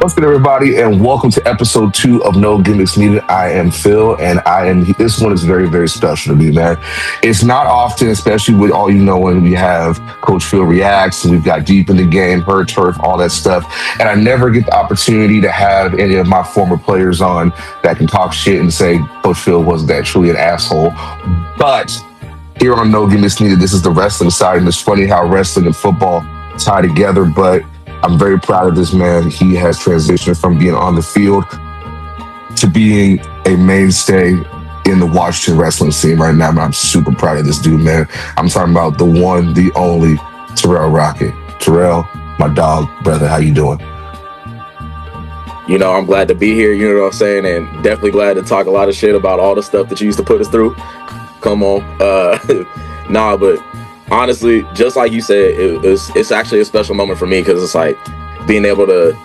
What's good, everybody, and welcome to episode 2 of No Gimmicks Needed. I am Phil, and this one is very, very special to me, man. It's not often, especially with all you know, when we have Coach Phil Reacts, and we've got Deep in the Game, Her Turf, all that stuff. And I never get the opportunity to have any of my former players on that can talk shit and say Coach Phil wasn't that truly an asshole. But here on No Gimmicks Needed, this is the wrestling side, and it's funny how wrestling and football tie together, but I'm very proud of this man. He has transitioned from being on the field to being a mainstay in the Washington wrestling scene right now. I'm super proud of this dude, man. I'm talking about the one, the only Terrell Rockett. Terrell, my dog, brother, how you doing? I'm glad to be here, you know what I'm saying? And definitely glad to talk a lot of shit about all the stuff that you used to put us through. Come on. But honestly, just like you said, it's actually a special moment for me because it's like being able to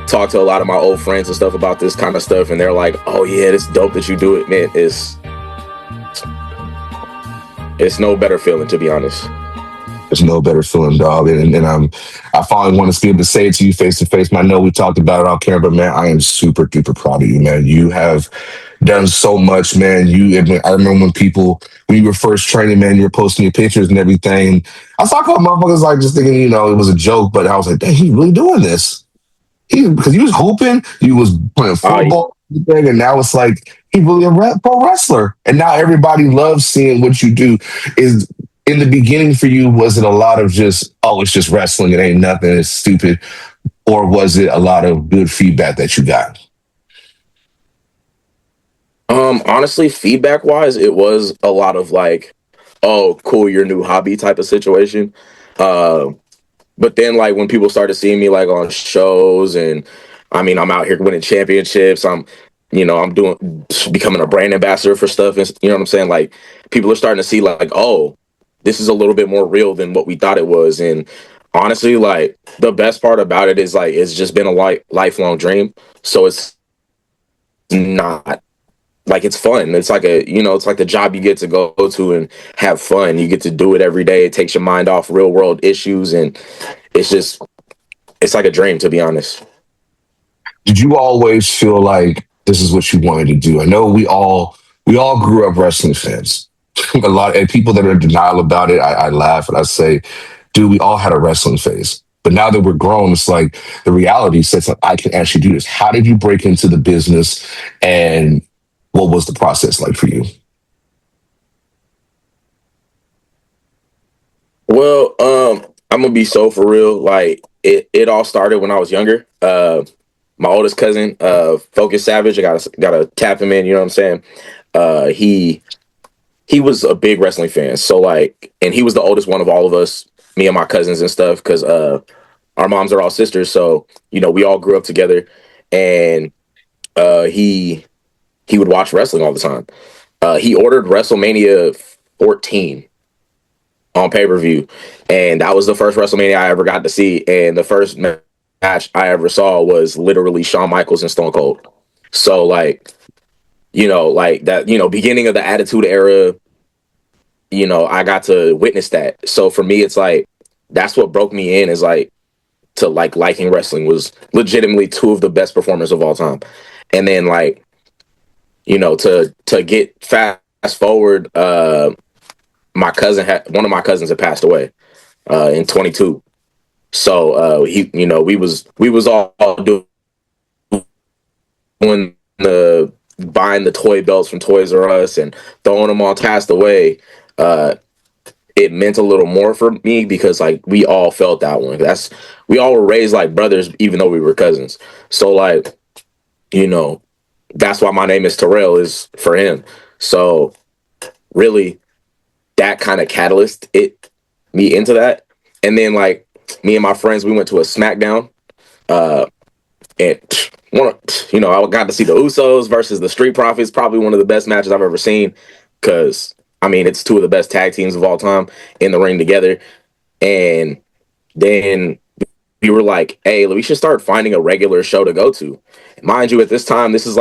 talk to a lot of my old friends and stuff about this kind of stuff, and they're like, "Oh yeah, it's dope that you do it, man." It's no better feeling, to be honest. There's no better feeling, dog. And I finally want to be able to say it to you face to face. I know we talked about it on camera, but man, I am super duper proud of you, man. You have done so much, man. I remember when you were first training, man, you were posting your pictures and everything. I saw a couple motherfuckers like just thinking, it was a joke, but I was like, dang, he's really doing this. Because he was hooping, he was playing football, and now it's like he's really a pro wrestler. And now everybody loves seeing what you do. Is in the beginning for you, was it a lot of just, oh, it's just wrestling, it ain't nothing, it's stupid? Or was it a lot of good feedback that you got? Honestly, feedback wise, it was a lot of like, "Oh, cool, your new hobby" type of situation. But then like when people started seeing me like on shows, and I'm out here winning championships. I'm becoming a brand ambassador for stuff, and you know what I'm saying? Like people are starting to see like, "Oh, this is a little bit more real than what we thought it was." And honestly, like the best part about it is like it's just been a lifelong dream. So it's not like it's fun. It's like it's like the job you get to go to and have fun. You get to do it every day. It takes your mind off real world issues, and it's like a dream, to be honest. Did you always feel like this is what you wanted to do? I know we all grew up wrestling fans. A lot of people that are in denial about it, I laugh and I say, dude, we all had a wrestling phase. But now that we're grown, it's like the reality sets up, I can actually do this. How did you break into the business, and what was the process like for you? Well, I'm gonna be so for real. Like it all started when I was younger. My oldest cousin, Focus Savage, I gotta tap him in. You know what I'm saying? He was a big wrestling fan. So like, and he was the oldest one of all of us, me and my cousins and stuff, because our moms are all sisters. So we all grew up together, and he would watch wrestling all the time. He ordered WrestleMania 14 on pay-per-view, and that was the first WrestleMania I ever got to see. And the first match I ever saw was literally Shawn Michaels and Stone Cold. So like, like that, beginning of the Attitude Era, I got to witness that. So for me, it's like that's what broke me in, is like to like liking wrestling was legitimately two of the best performers of all time. And then like, to get fast forward, one of my cousins had passed away in 22. So we was all doing the buying the toy belts from Toys R Us and throwing them on. Passed away. It meant a little more for me because like we all felt that one. We all were raised like brothers, even though we were cousins. So like, that's why my name is Terrell, is for him. So really, that kind of catalyst me into that. And then like me and my friends, we went to a SmackDown, and I got to see the Usos versus the Street Profits. Probably one of the best matches I've ever seen, because it's two of the best tag teams of all time in the ring together. And then we were like, hey, we should start finding a regular show to go to. Mind you, at this time, this is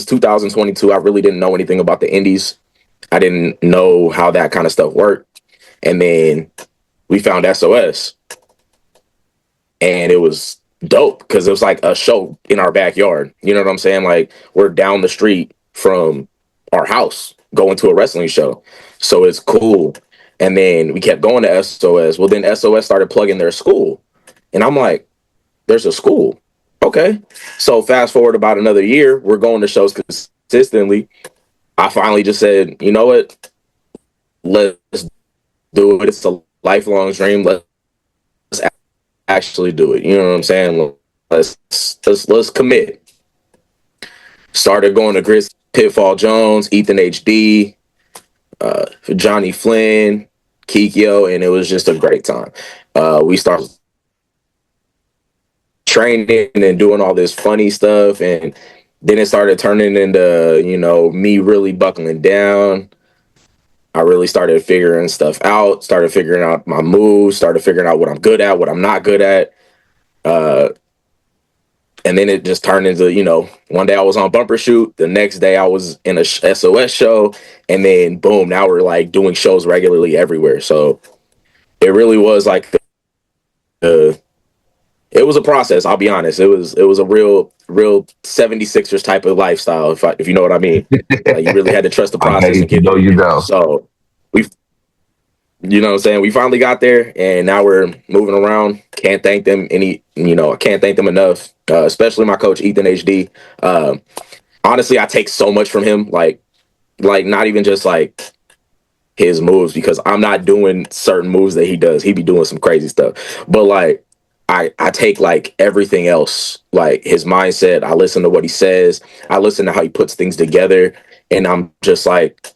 2022. I really didn't know anything about the indies. I didn't know how that kind of stuff worked. And then we found SOS. And it was dope because it was like a show in our backyard. You know what I'm saying? Like we're down the street from our house going to a wrestling show. So it's cool. And then we kept going to SOS. Well, then SOS started plugging their school. And I'm like, there's a school. Okay. So fast forward about another year, we're going to shows consistently. I finally just said, you know what? Let's do it. It's a lifelong dream. Let's actually do it. You know what I'm saying? Let's commit. Started going to Chris Pitfall Jones, Ethan HD, Johnny Flynn, Kikyo, and it was just a great time. We started training and doing all this funny stuff, and then it started turning into, me really buckling down. I really started figuring stuff out, started figuring out my moves, started figuring out what I'm good at, what I'm not good at. And then it just turned into, one day I was on Bumper Shoot. The next day I was in a SOS show. And then boom, now we're like doing shows regularly everywhere. So it really was like, it was a process. I'll be honest. It was a real 76ers type of lifestyle. If you know what I mean, like you really had to trust the process and get there. So we've, you know what I'm saying? We finally got there and now we're moving around. Can't thank them I can't thank them enough. Especially my coach, Ethan HD. Honestly, I take so much from him. Like not even just like his moves, because I'm not doing certain moves that he does. He be doing some crazy stuff. But like I take like everything else, like his mindset. I listen to what he says. I listen to how he puts things together. And I'm just like,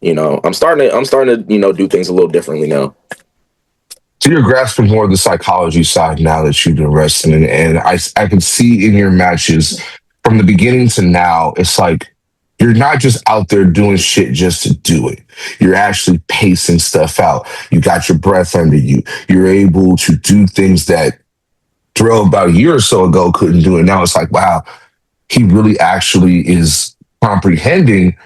I'm starting to, do things a little differently now. So you're grasping more of the psychology side now that you've been wrestling, and I can see in your matches from the beginning to now, it's like you're not just out there doing shit just to do it. You're actually pacing stuff out. You got your breath under you. You're able to do things that Terrell about a year or so ago couldn't do, and now it's like, wow, he really actually is comprehending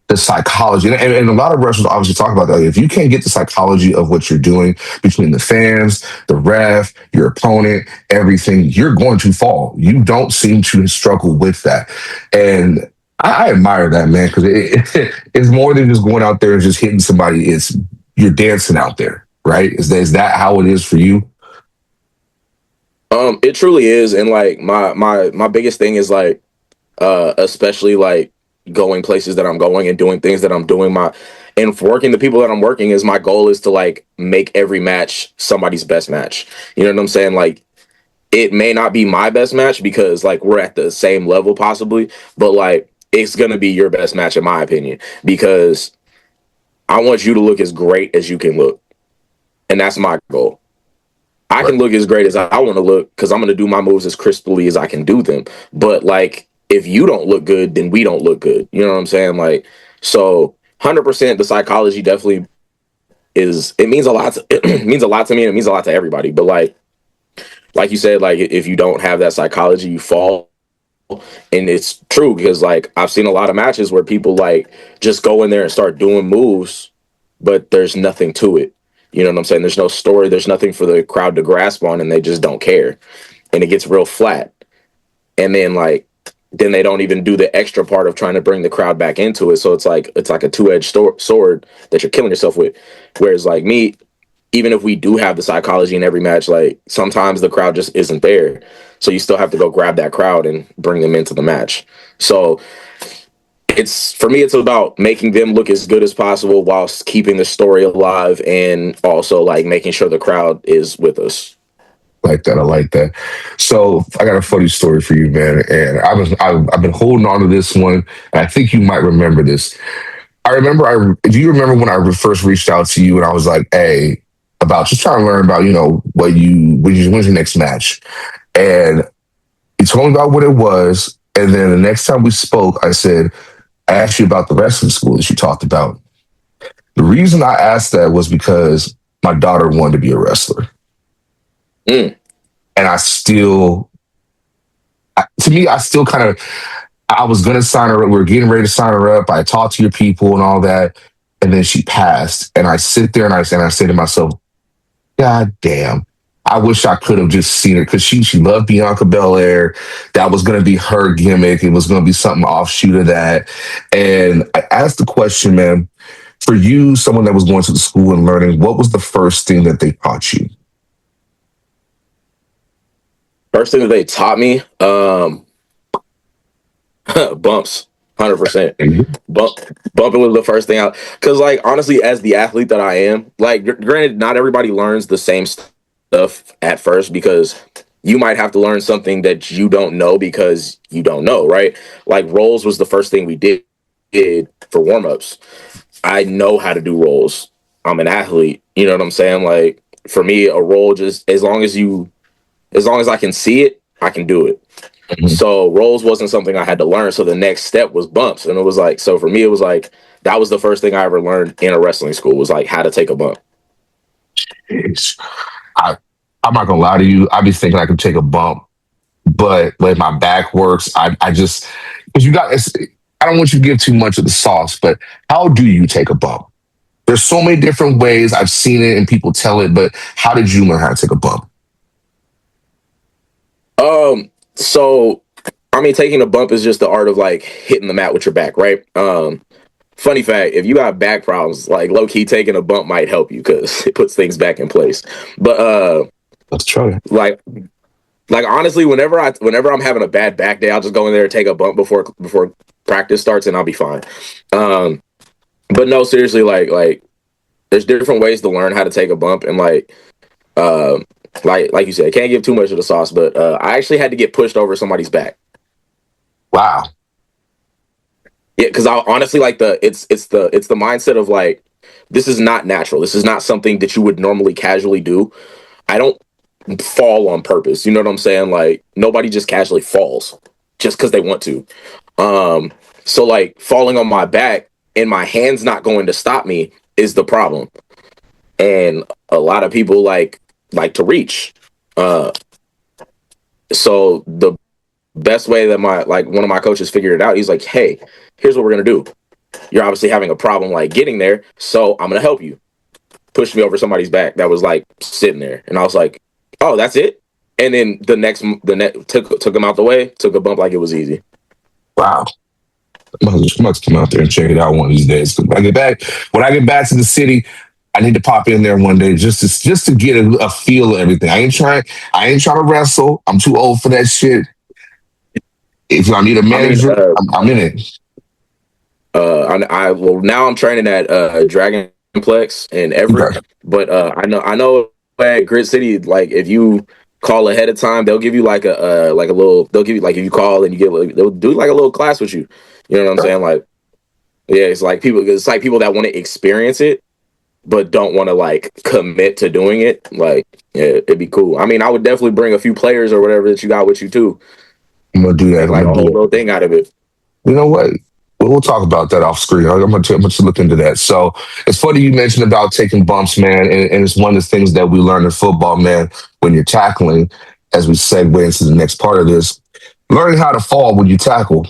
the psychology. And a lot of wrestlers obviously talk about that. If you can't get the psychology of what you're doing between the fans, the ref, your opponent, everything, you're going to fall. You don't seem to struggle with that. And I admire that, man, because it's more than just going out there and just hitting somebody. It's you're dancing out there, right? Is that how it is for you? It truly is. And like my biggest thing is like, especially like going places that I'm going and doing things that I'm doing, and working the people that I'm working, is my goal is to like make every match somebody's best match. You know what I'm saying? Like it may not be my best match because like we're at the same level possibly, but like it's going to be your best match in my opinion, because I want you to look as great as you can look. And that's my goal. I can look as great as I want to look because I'm going to do my moves as crisply as I can do them. But like, if you don't look good, then we don't look good. You know what I'm saying? Like, so 100% the psychology definitely it means a lot. It means a lot to me and it means a lot to everybody. But like you said, like if you don't have that psychology, you fall. And it's true because like I've seen a lot of matches where people like just go in there and start doing moves, but there's nothing to it. You know what I'm saying? There's no story. There's nothing for the crowd to grasp on, and they just don't care. And it gets real flat. And then they don't even do the extra part of trying to bring the crowd back into it. So it's like a two-edged sword that you're killing yourself with. Whereas like me, even if we do have the psychology in every match, like sometimes the crowd just isn't there. So you still have to go grab that crowd and bring them into the match. So for me, it's about making them look as good as possible whilst keeping the story alive and also like making sure the crowd is with us. Like that. I like that. So I got a funny story for you, man. And I've been holding on to this one, and I think you might remember this. Do you remember when I first reached out to you and I was like, hey, about just trying to learn about, when's your next match? And you told me about what it was. And then the next time we spoke, I asked you about the wrestling school that you talked about. The reason I asked that was because my daughter wanted to be a wrestler. Mm. And I still kind of, I was going to sign her up. We were getting ready to sign her up. I talked to your people and all that. And then she passed. And I sit there and I say to myself, God damn, I wish I could have just seen her because she loved Bianca Belair. That was going to be her gimmick. It was going to be something offshoot of that. And I asked the question, man, for you, someone that was going to the school and learning, what was the first thing that they taught you? First thing that they taught me, bumps, 100%. Bump, bumping was the first thing out. Because, like, honestly, as the athlete that I am, like, granted, not everybody learns the same stuff at first because you might have to learn something that you don't know because you don't know, right? Like, rolls was the first thing we did for warm-ups. I know how to do rolls. I'm an athlete. You know what I'm saying? Like, for me, a roll, just as long as I can see it, I can do it. Mhm. So rolls wasn't something I had to learn. So the next step was bumps. And it was like, so for me, it was like, that was the first thing I ever learned in a wrestling school was like how to take a bump. It's- I, I'm not going to lie to you. I be thinking I could take a bump, but when my back works, I just, because I don't want you to give too much of the sauce, but how do you take a bump? There's so many different ways. I've seen it and people tell it, but how did you learn how to take a bump? So I mean, taking a bump is just the art of like hitting the mat with your back, right? Funny fact, if you got back problems, like low key taking a bump might help you because it puts things back in place. But Let's try it. like honestly, whenever I'm having a bad back day, I'll just go in there and take a bump before practice starts and I'll be fine. Um, but no, seriously, like there's different ways to learn how to take a bump and um like you said, can't give too much of the sauce, but I actually had to get pushed over somebody's back. Wow. Yeah, because I honestly like it's the mindset of like this is not natural. This is not something that you would normally casually do. I don't fall on purpose. You know what I'm saying? Like nobody just casually falls just because they want to. Um, so like falling on my back and my hands not going to stop me is the problem. And a lot of people like to reach. Uh, so the best way that my like one of my coaches figured it out, he's like, hey, here's what we're gonna do. You're obviously having a problem like getting there, so I'm gonna help you. Pushed me over somebody's back that was like sitting there, and I was like, oh, that's it. And then the net took him out the way, took a bump like it was easy. Wow. I must come out there and check it out one of these days. When I get back to the city, I need to pop in there one day just to get a feel of everything. I ain't trying to wrestle. I'm too old for that shit. If I need a I mean, manager, I'm in it. well now I'm training at Dragonplex in Everett, Okay. but I know at Grit City, like if you call ahead of time, they'll give you like a little. They'll give you like if you call and you get they'll do like a little class with you. You know what I'm saying? Like yeah, it's like people that want to experience it but don't want to like commit to doing it. Like yeah, it'd be cool. I mean, I would definitely bring a few players or whatever that you got with you too. I'm gonna do that. Make I'm like gonna a do whole that. little thing out of it. You know what? We'll talk about that off screen. I'm gonna look into that. So it's funny you mentioned about taking bumps, man, and it's one of the things that we learn in football, man, when you're tackling, as we segue into the next part of this, learning how to fall when you tackle.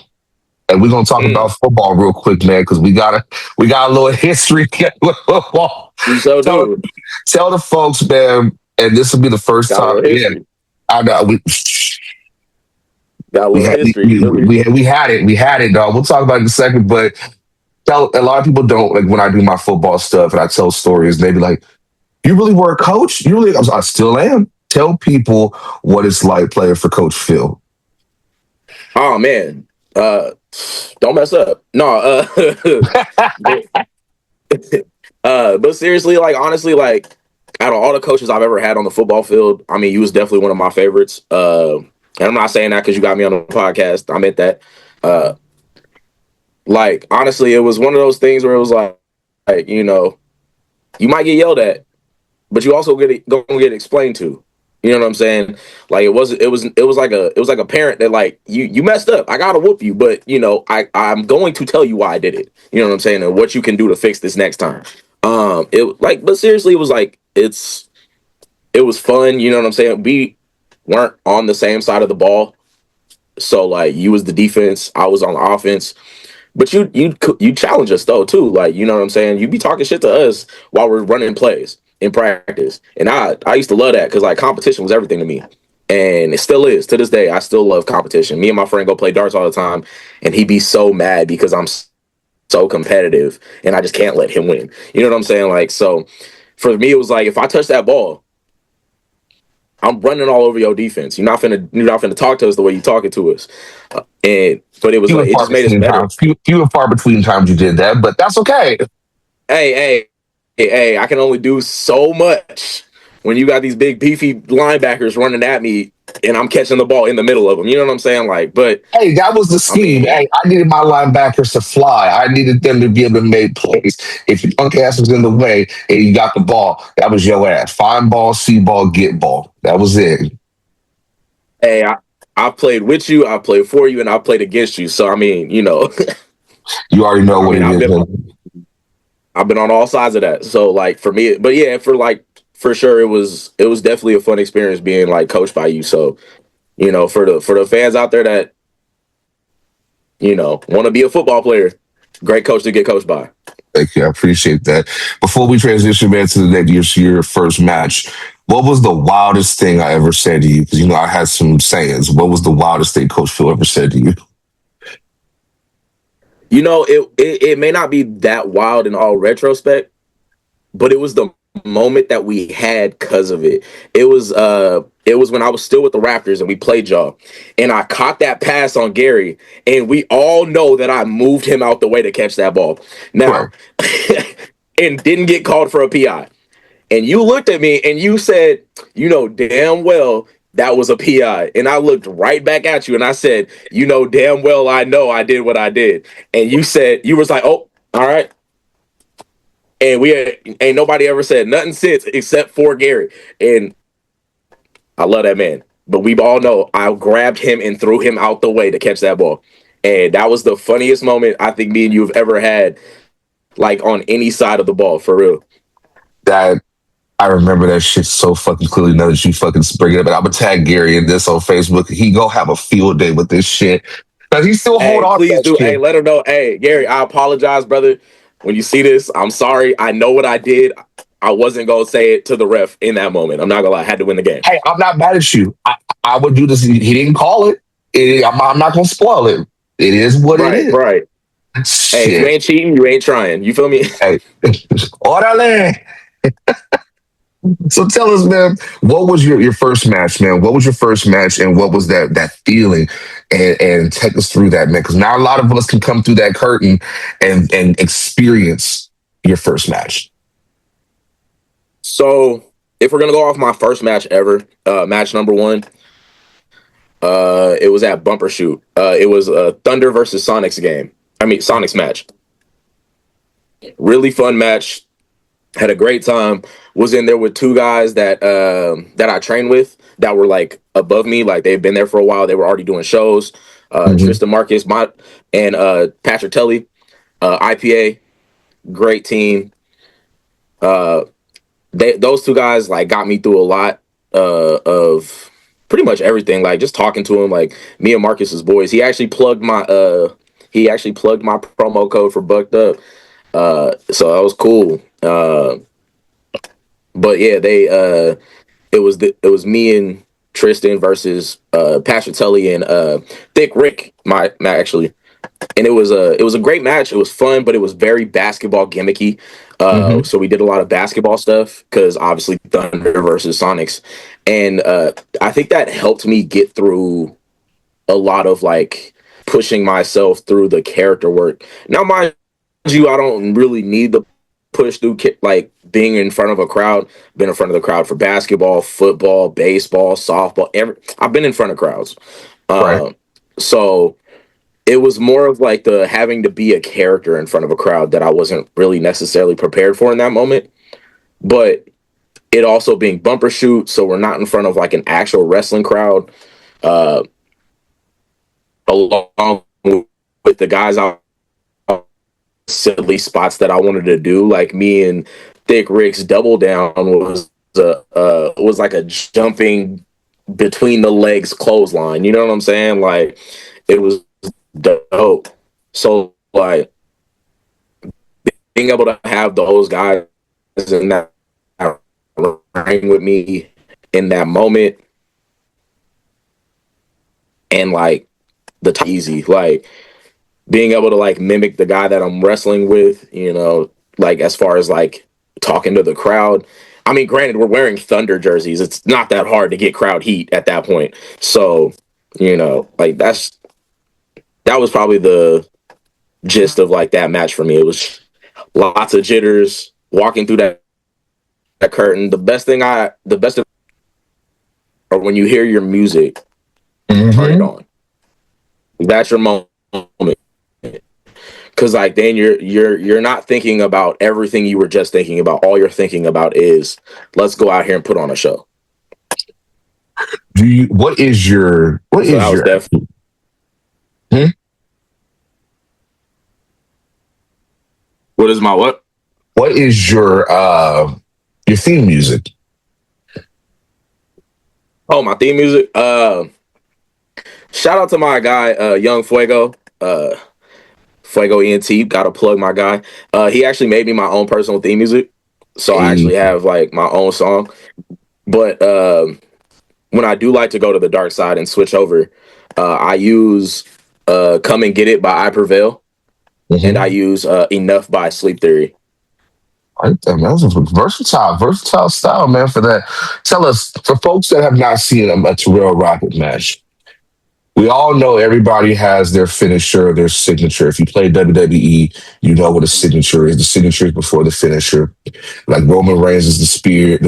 And we're gonna talk Mm, about football real quick, man, because we got a little history with football. you so Tell, do. tell the folks, man, and this will be the first Got a time. little Yeah, history. I know Got a we little had history. You feel me? we had it. We had it, dog. We'll talk about it in a second, but tell a lot of people don't like when I do my football stuff and I tell stories, they be like, you really were a coach? You really I still am. Tell people what it's like playing for Coach Phil. Oh man. Don't mess up. No, but, but seriously, like honestly, like out of all the coaches I've ever had on the football field, I mean, you was definitely one of my favorites. And I'm not saying that because you got me on the podcast. I meant that. Uh, like honestly, it was one of those things where it was like you might get yelled at, but you also gonna get explained to. You know what I'm saying? Like it was like a parent that like you messed up. I gotta whoop you, but I'm going to tell you why I did it. You know what I'm saying? And what you can do to fix this next time. But seriously, it was like it was fun. You know what I'm saying? We weren't on the same side of the ball, so like you was the defense, I was on the offense. But you challenge us though too. Like you know what I'm saying? You be talking shit to us while we're running plays. in practice. And I used to love that because like competition was everything to me. And it still is to this day. I still love competition. Me and my friend go play darts all the time, and he'd be so mad because I'm so competitive and I just can't let him win. You know what I'm saying? Like, so for me, it was like if I touch that ball, I'm running all over your defense. You're not finna talk to us the way you talking to us. But it was Few like and it far just made us between better. times. Few and far between times you did that, but that's okay. Hey, hey, I can only do so much when you got these big beefy linebackers running at me and I'm catching the ball in the middle of them. You know what I'm saying? Like, but Hey, that was the I scheme. mean, Hey, I needed my linebackers to fly. I needed them to be able to make plays. If your punk ass was in the way and you got the ball, that was your ass. Find ball, see ball, get ball. That was it. hey, I played with you, I played for you, and I played against you. So I mean, You already know I what mean, it I've is, been man. I've been on all sides of that. So like for me, but yeah, for sure it was definitely a fun experience being like coached by you. So for the fans out there that want to be a football player, great coach to get coached by. Thank you. I appreciate that. Before we transition, man, to the next your first match, what was the wildest thing I ever said to you? Because, I had some sayings. What was the wildest thing Coach Phil ever said to you? It may not be that wild in all retrospect, but it was the moment that we had because of it. It was when I was still with the Raptors and we played y'all, and I caught that pass on Gary, and we all know that I moved him out the way to catch that ball. Right. Now, and didn't get called for a PI. And you looked at me and you said, damn well that was a PI. And I looked right back at you and I said, damn well I know I did what I did. And you was like, oh, all right. And ain't nobody ever said nothing since except for Gary. And I love that man. But we all know I grabbed him and threw him out the way to catch that ball. And that was the funniest moment I think me and you have ever had, like on any side of the ball, for real. That I remember that shit so fucking clearly now that you fucking bring it up. And I'm gonna tag Gary in this on Facebook. He go have a field day with this shit. Cause he still hold Hey, on to please that do. Hey, shit. let her know. Hey, Gary, I apologize, brother. When you see this, I'm sorry. I know what I did. I wasn't gonna say it to the ref in that moment. I'm not gonna lie. I had to win the game. Hey, I'm not mad at you. I would do this. He didn't call it. I'm not gonna spoil it. It is what it Right, is. right. Hey, if you Shit. ain't cheating, you ain't trying. You feel me? Hey, orderly. So tell us, man, what was your first match, man? What was your first match, and what was that feeling? And take us through that, man, because not a lot of us can come through that curtain and experience your first match. So, if we're gonna go off my first match ever, match number one, it was at Bumper Shoot. It was a Thunder versus Sonics game. I mean, Sonics match. Really fun match. Had a great time. Was in there with two guys that I trained with that were like above me, like they've been there for a while. They were already doing shows. Hmm. Tristan Marcus, and Patrick Telly, IPA, great team. Uh, those two guys like got me through a lot of pretty much everything. Like just talking to him, like me and Marcus's boys. He actually plugged my promo code for Bucked Up. So that was cool. But yeah, it was me and Tristan versus Patrick Tully and Thick Rick, my actually, and it was a great match. It was fun, but it was very basketball gimmicky. Hmm. So we did a lot of basketball stuff because obviously Thunder versus Sonics, and I think that helped me get through a lot of like pushing myself through the character work. Now, mind you, I don't really need the push through like being in front of a crowd. Been in front of the crowd for basketball, football, baseball, softball. I've been in front of crowds. Right. Uh, so it was more of like the having to be a character in front of a crowd that I wasn't really necessarily prepared for in that moment. But it also being Bumper Shoot, so we're not in front of like an actual wrestling crowd. Uh, Along with the guys out silly spots that I wanted to do, like me and Thick Rick's double down was like a jumping between the legs clothesline. You know what I'm saying? Like it was dope. So like being able to have those guys in that rang with me in that moment, and like easy, like being able to like mimic the guy that I'm wrestling with, like as far as like talking to the crowd. I mean, granted, we're wearing Thunder jerseys. It's not that hard to get crowd heat at that point. So, like that was probably the gist of like that match for me. It was lots of jitters walking through that curtain. The best of or when you hear your music, turn it on. That's your moment. Cause like then you're not thinking about everything you were just thinking about. All you're thinking about is let's go out here and put on a show. What is your Definitely. What is my what? What is your theme music? Oh, my theme music. Shout out to my guy, Young Fuego. Fuego ENT, gotta plug my guy. He actually made me my own personal theme music. So I actually have like my own song. But when I do like to go to the dark side and switch over, I use Come and Get It by I Prevail. And I use Enough by Sleep Theory. Right there, man. That's a versatile style, man, for that. Tell us, for folks that have not seen a Terrell Rockett match, we all know everybody has their finisher, their signature. If you play WWE, you know what a signature is. The signature is before the finisher. Like Roman Reigns is the spear.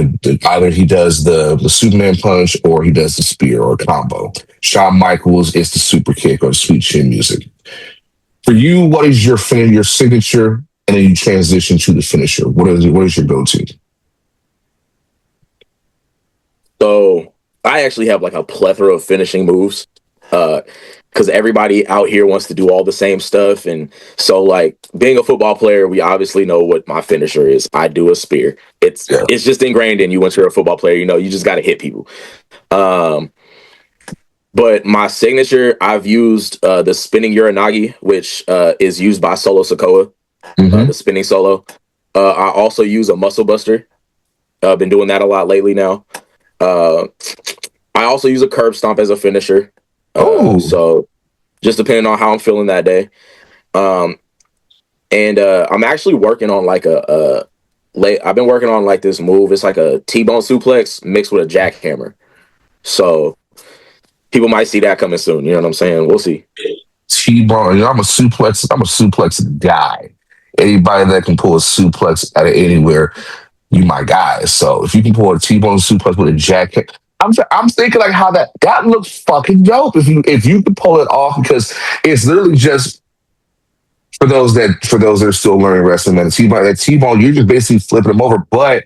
Either he does the Superman punch or he does the spear or combo. Shawn Michaels is the super kick or the sweet chin music. For you, what is your signature, and then you transition to the finisher? What is your go-to? So I actually have like a plethora of finishing moves. Because everybody out here wants to do all the same stuff. And so like being a football player, we obviously know what my finisher is. I do a spear. It's just ingrained in you once you're a football player, you just got to hit people. But my signature, I've used the spinning Uranagi, which is used by Solo Sikoa, the spinning solo. I also use a muscle buster. I've been doing that a lot lately now. I also use a curb stomp as a finisher. So just depending on how I'm feeling that day. And I'm actually working on like I've been working on like this move. It's like a T-bone suplex mixed with a jackhammer. So people might see that coming soon. You know what I'm saying? We'll see. T-bone. I'm a suplex guy. Anybody that can pull a suplex out of anywhere, you my guy. So if you can pull a T-bone suplex with a jacket, I'm thinking like how that looks fucking dope. If you can pull it off, because it's literally just for those that are still learning wrestling, man. That T-bone, you're just basically flipping them over, but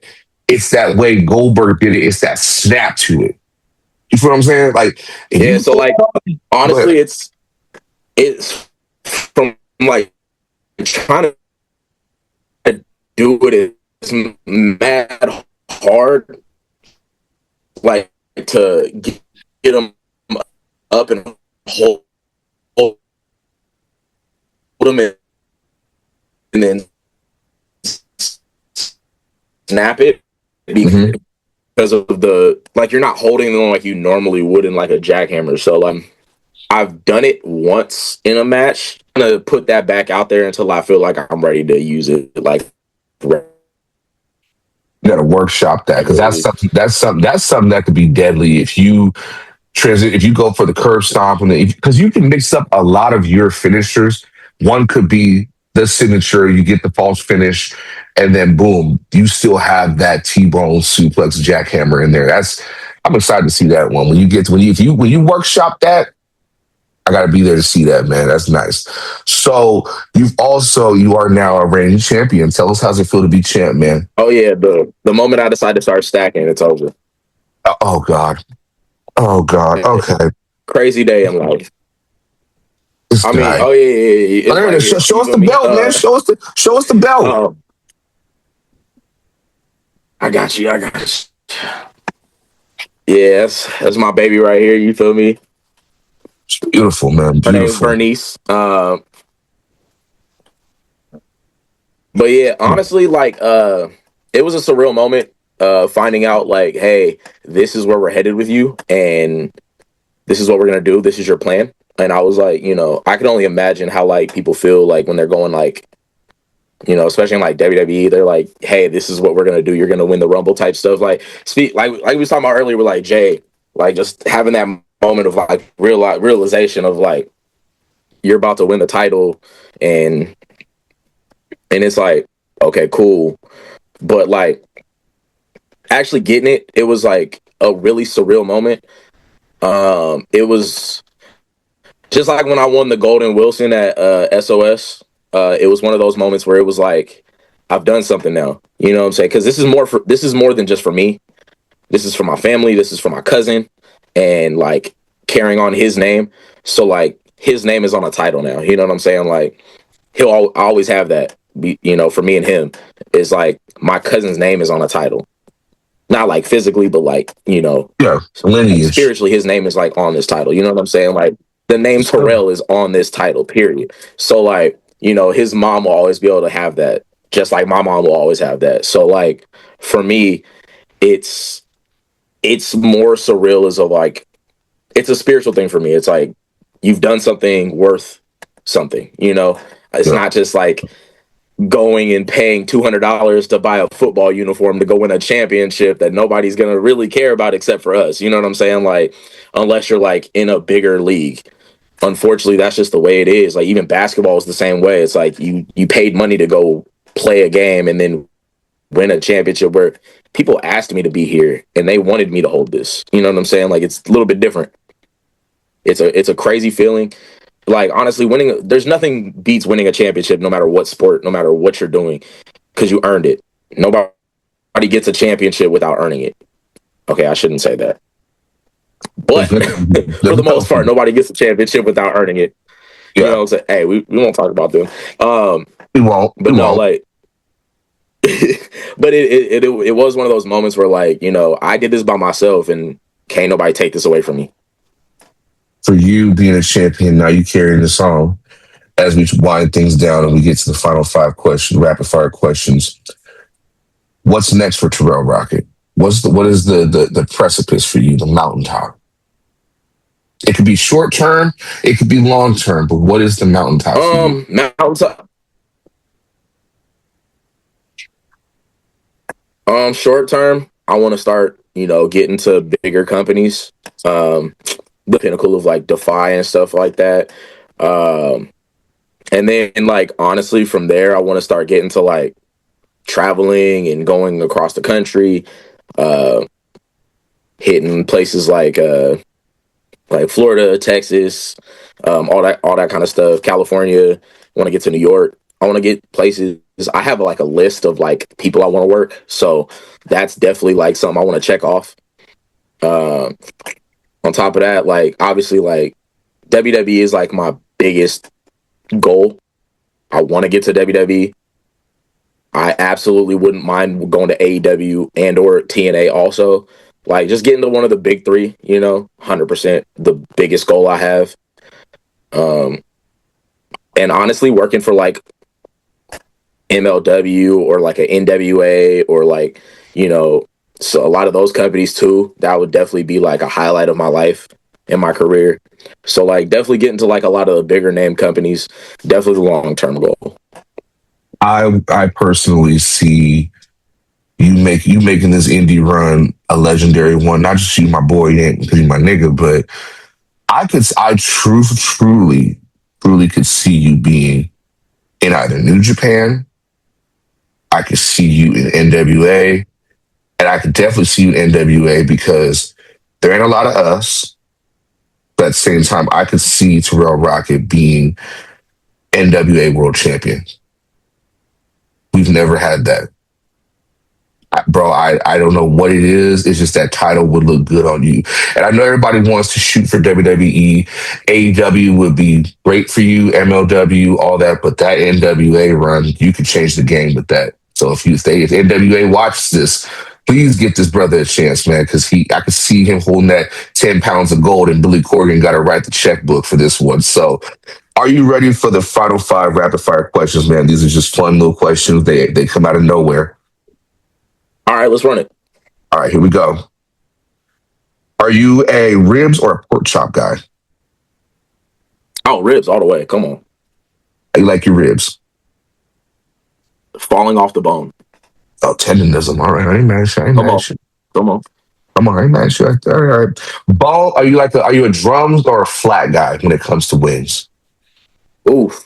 it's that way Goldberg did it. It's that snap to it. You feel what I'm saying? Like so like honestly, it's from like trying to do it. It's mad hard, like to get them up and hold them in, and then snap it because of the like you're not holding them like you normally would in like a jackhammer. So I've done it once in a match. I'm gonna put that back out there until I feel like I'm ready to use it. Like you got to workshop that, because that's something that could be deadly if you go for the curb stomp, and because you can mix up a lot of your finishers. One could be the signature, you get the false finish, and then boom, you still have that T-bone suplex jackhammer in there. I'm excited to see that one. When you workshop that, I gotta be there to see that, man. That's nice. So you are now a reigning champion. Tell us how's it feel to be champ, man. Oh yeah, the moment I decide to start stacking, it's over. Oh God. Okay. Crazy day in life. Oh yeah. Right, show us the belt, man. Show us the belt. I got you. Yeah, that's my baby right here. You feel me? It's beautiful, man. Beautiful. Her name is Bernice. But yeah, honestly, like it was a surreal moment. finding out like, hey, this is where we're headed with you, and this is what we're gonna do. This is your plan. And I was like, I can only imagine how like people feel like when they're going like, especially in like WWE, they're like, hey, this is what we're gonna do. You're gonna win the Rumble type stuff. Like like we was talking about earlier with like Jay, like just having that moment of like realization of like you're about to win the title, and it's like, okay, cool. But like actually getting it, it was like a really surreal moment. It was just like when I won the Golden Wilson at SOS. It was one of those moments where it was like, I've done something now. You know what I'm saying? Because this is more than just for me. This is for my family. This is for my cousin, and like carrying on his name. So like his name is on a title now. You know what I'm saying? Like he'll always have that. For me and him, it's like my cousin's name is on a title. Not like physically, but like, Yeah, lineage. spiritually, his name is like on this title. You know what I'm saying? Like the name Sure. Terrell is on this title, period. So like, his mom will always be able to have that, just like my mom will always have that. So like for me, it's more surreal as of like it's a spiritual thing for me. It's like you've done something worth something. It's Yeah. not just like going and paying $200 to buy a football uniform to go win a championship that nobody's gonna really care about except for us. You know what I'm saying? Like, unless you're like in a bigger league. Unfortunately, that's just the way it is. Like even basketball is the same way. It's like you paid money to go play a game and then win a championship where people asked me to be here and they wanted me to hold this. You know what I'm saying? Like it's a little bit different. It's a crazy feeling. Like honestly, there's nothing beats winning a championship, no matter what sport, no matter what you're doing, because you earned it. Nobody gets a championship without earning it. Okay, I shouldn't say that, but for the most part, nobody gets a championship without earning it. You know Yeah, what I'm saying? Hey, we won't talk about them. we won't. We But no, won't. like, but it was one of those moments where like I did this by myself, and can't nobody take this away from me. For you being a champion, now you carrying the song as we wind things down and we get to the final five questions, rapid fire questions. What's next for Terrell Rockett? What is the precipice for you, the mountaintop? It could be short term, it could be long term, but what is the mountaintop for you? Mountaintop. Short term, I want to start, getting to bigger companies. The pinnacle of like Defy and stuff like that. Um, and then like honestly, from there, I want to start getting to like traveling and going across the country, uh, hitting places like Florida, Texas, all that kind of stuff. California. Want to get to New York. I want to get places. I have like a list of like people I want to work. So that's definitely like something I want to check off. Uh, on top of that, like obviously, like WWE is like my biggest goal. I want to get to WWE. I absolutely wouldn't mind going to AEW and or TNA also. Like just getting to one of the big three, 100% the biggest goal I have. Um, and honestly, working for like MLW or like an NWA or like, you know, so a lot of those companies too, that would definitely be like a highlight of my life in my career. So like definitely getting to like a lot of the bigger name companies, definitely the long term goal. I personally see you making this indie run a legendary one. Not just you, my boy, you ain't because you my nigga, but truly could see you being in either New Japan. I could see you in NWA, and I could definitely see you in NWA because there ain't a lot of us. But at the same time, I could see Terrell Rockett being NWA World Champion. We've never had that. Bro, I don't know what it is. It's just that title would look good on you. And I know everybody wants to shoot for WWE. AEW would be great for you, MLW, all that, but that NWA run, you could change the game with that. So if NWA watches this, please give this brother a chance, man, because I could see him holding that 10 pounds of gold and Billy Corgan got to write the checkbook for this one. So are you ready for the final five rapid fire questions, man? These are just fun little questions. They come out of nowhere. All right, let's run it. All right, here we go. Are you a ribs or a pork chop guy? Oh, ribs all the way. Come on. You like your ribs? Falling off the bone. Oh, tendonism. All right, I ain't mad at you. I ain't Come mad on. at you. Come on. Come on, I ain't mad at you. All right. Ball, are you a drums or a flat guy when it comes to wings? Oof.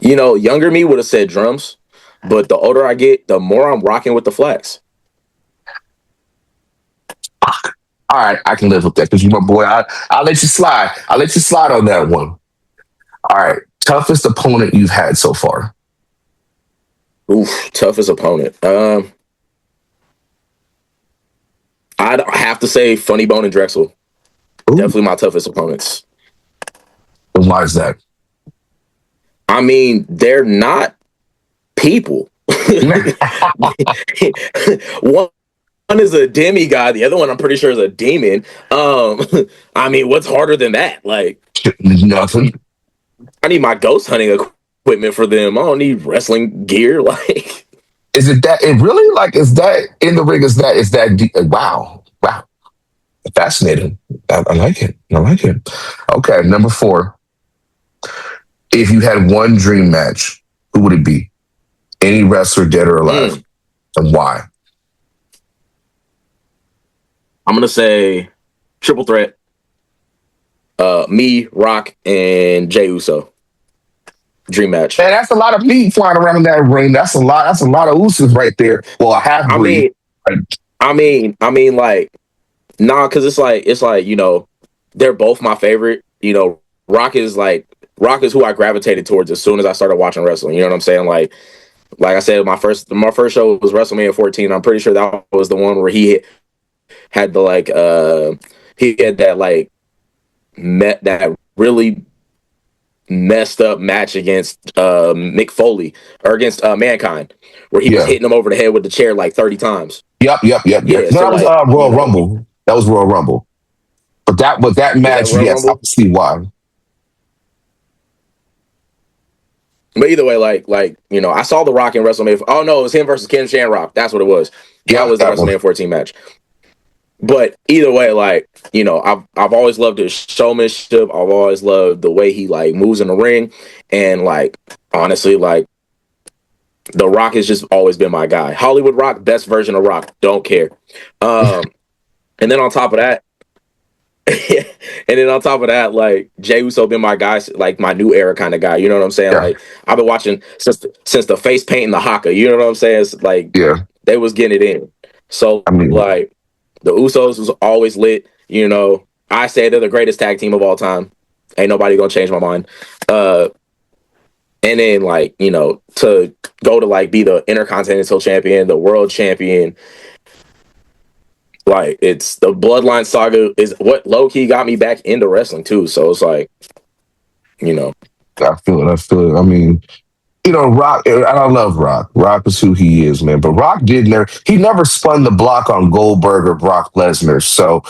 Younger me would have said drums, but the older I get, the more I'm rocking with the flats. Fuck. All right, I can live with that because you my boy. I'll let you slide. I'll let you slide on that one. All right. Toughest opponent you've had so far? Oof, toughest opponent. I'd have to say Funny Bone and Drexel. Ooh, Definitely my toughest opponents. and why is that? I mean, they're not people. one is a demigod, the other one I'm pretty sure is a demon. I mean, what's harder than that? Like, Nothing. I need my ghost hunting equipment for them. I don't need wrestling gear. Like, Is it that? It really like is that in the ring? Is that wow, wow, fascinating. I like it. I like it. Okay, number 4. If you had one dream match, who would it be? Any wrestler, dead or alive, mm, and why? I'm gonna say triple threat. Me, Rock, and Jey Uso. Dream match. Man, that's a lot of meat flying around in that ring. That's a lot. That's a lot of ooses right there. Well, a half I breed. mean, like, nah, because it's like they're both my favorite. Rock is who I gravitated towards as soon as I started watching wrestling. You know what I'm saying? Like I said, my first show was WrestleMania 14. I'm pretty sure that was the one where he had the he had that met that really messed up match against Mick Foley or against Mankind, where he was Yeah. hitting him over the head with the chair like 30 times. Yep. Yeah, No, so that was Royal Rumble. That was Royal Rumble. But that was that match, Royal yes, I Rumble? can see why. But either way, I saw The Rock in WrestleMania. Oh no, it was him versus Ken Shamrock. That's what it was. That Yep, was the that one. WrestleMania 14 match. But either way, I've always loved his showmanship. I've always loved the way he moves in the ring, and honestly, The Rock has just always been my guy. Hollywood Rock, best version of Rock. Don't care. Um, and then on top of that, Jey Uso been my guy, like my new era kind of guy. You know what I'm saying? Yeah, Like I've been watching since the face paint and the haka. You know what I'm saying? It's like yeah. they was getting it in. So I mean, the Usos was always lit. I say they're the greatest tag team of all time. Ain't nobody gonna change my mind. Uh, and then to go to be the Intercontinental Champion, the World Champion. It's the Bloodline saga is what low key got me back into wrestling too. So it's you know, I feel it. I feel it. I mean, Rock, and I love Rock. Rock is who he is, man. But Rock he never spun the block on Goldberg or Brock Lesnar. So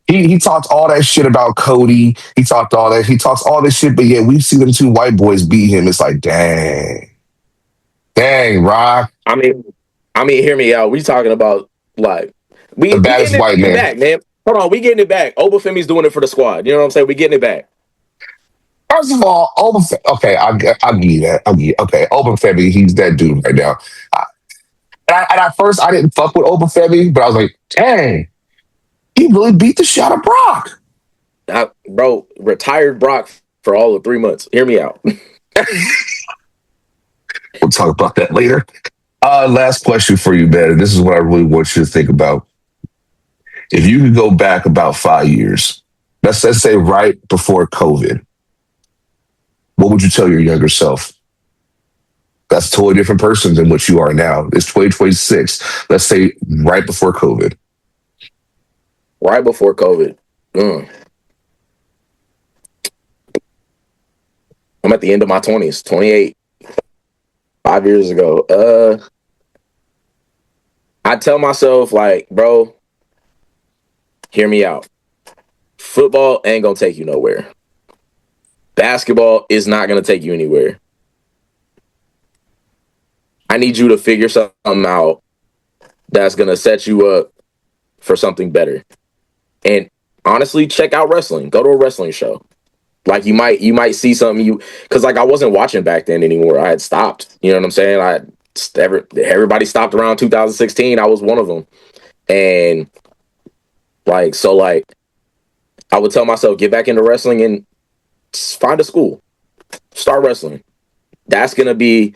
he talked all that shit about Cody. He talks all this shit, but yet we see them two white boys beat him. It's like, dang, Rock, I mean, hear me out. We talking about like the we baddest getting white it man. back, man. Hold on, we getting it back. Obafemi's doing it for the squad. You know what I'm saying? We getting it back. First of all, okay, I'll give you that. Okay, Femi, he's that dude right now. Uh, and at first, I didn't fuck with Femi, but I was like, dang, he really beat the shit out of Brock. Bro, retired Brock for all of 3 months. Hear me out. We'll talk about that later. Last question for you, man. This is what I really want you to think about. If you could go back about 5 years, let's say right before COVID, what would you tell your younger self? That's a totally different person than what you are now. It's 2026. Let's say right before COVID. Right before COVID. Mm. I'm at the end of my 20s, 28, 5 years ago. I tell myself, bro, hear me out. Football ain't gonna take you nowhere. Basketball is not gonna take you anywhere. I need you to figure something out that's gonna set you up for something better. And honestly, check out wrestling. Go to a wrestling show. Like you might see something because like I wasn't watching back then anymore. I had stopped. You know what I'm saying? Everybody stopped around 2016. I was one of them, and like I would tell myself get back into wrestling and find a school, start wrestling. That's gonna be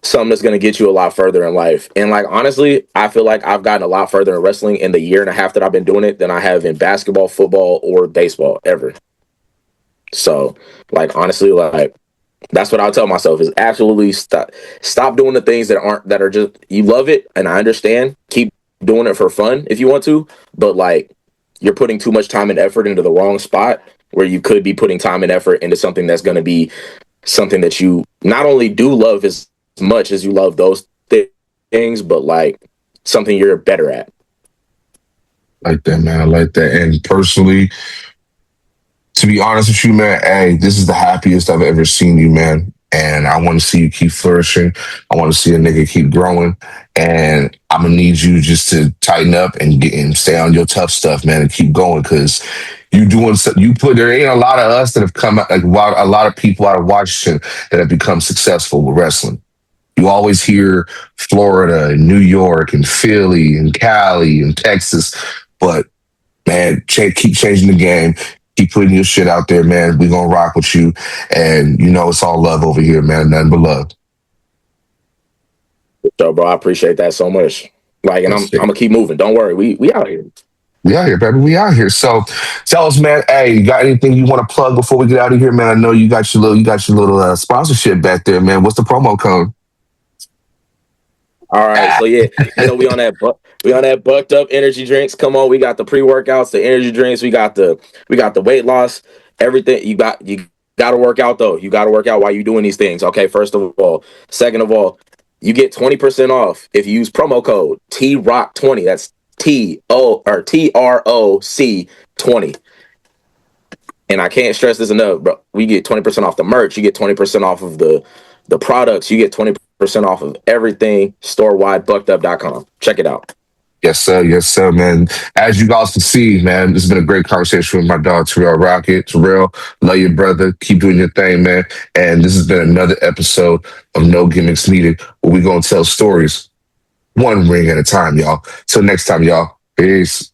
something that's gonna get you a lot further in life. And like honestly, I feel like I've gotten a lot further in wrestling in the year and a half that I've been doing it than I have in basketball, football, or baseball ever. So like honestly, like that's what I'll tell myself is absolutely stop doing the things that are just you love it and I understand. Keep doing it for fun if you want to, but like you're putting too much time and effort into the wrong spot where you could be putting time and effort into something that's going to be something that you not only do love as much as you love those things, but like something you're better at. Like that, man. I like that. And personally, to be honest with you, man, hey, this is the happiest I've ever seen you, man. And I want to see you keep flourishing. I want to see a nigga keep growing. And I'm gonna need you just to tighten up and get and stay on your tough stuff, man, and keep going because you doing you put there ain't a lot of us that have come out like a lot of people out of Washington that have become successful with wrestling. You always hear Florida and New York and Philly and Cali and Texas, but man, keep changing the game. Keep putting your shit out there, man. We gonna rock with you, and you know it's all love over here, man. Nothing but love. So, bro, I appreciate that so much. Like, and I'm That's I'm it. gonna keep moving. Don't worry, we out here. We out here, baby. We out here. So, tell us, man. Hey, you got anything you want to plug before we get out of here, man? I know you got your little sponsorship back there, man. What's the promo code? All right, so yeah, you know we on that bucked up energy drinks. Come on, we got the pre workouts, the energy drinks, we got the weight loss, everything. You got to work out though. You got to work out while you're doing these things. Okay, first of all, second of all, you get 20% off if you use promo code TROC20. That's TROC 20. And I can't stress this enough, bro. We get 20% off the merch. You get 20% off of the products. You get 20% off of everything store wide buckedup.com. Check it out. Yes, sir, man. As you guys can see, man, this has been a great conversation with my dog Terrell Rockett. Terrell, love your brother. Keep doing your thing, man. And this has been another episode of No Gimmicks Needed, where we gonna tell stories one ring at a time, y'all. Till next time, y'all. Peace.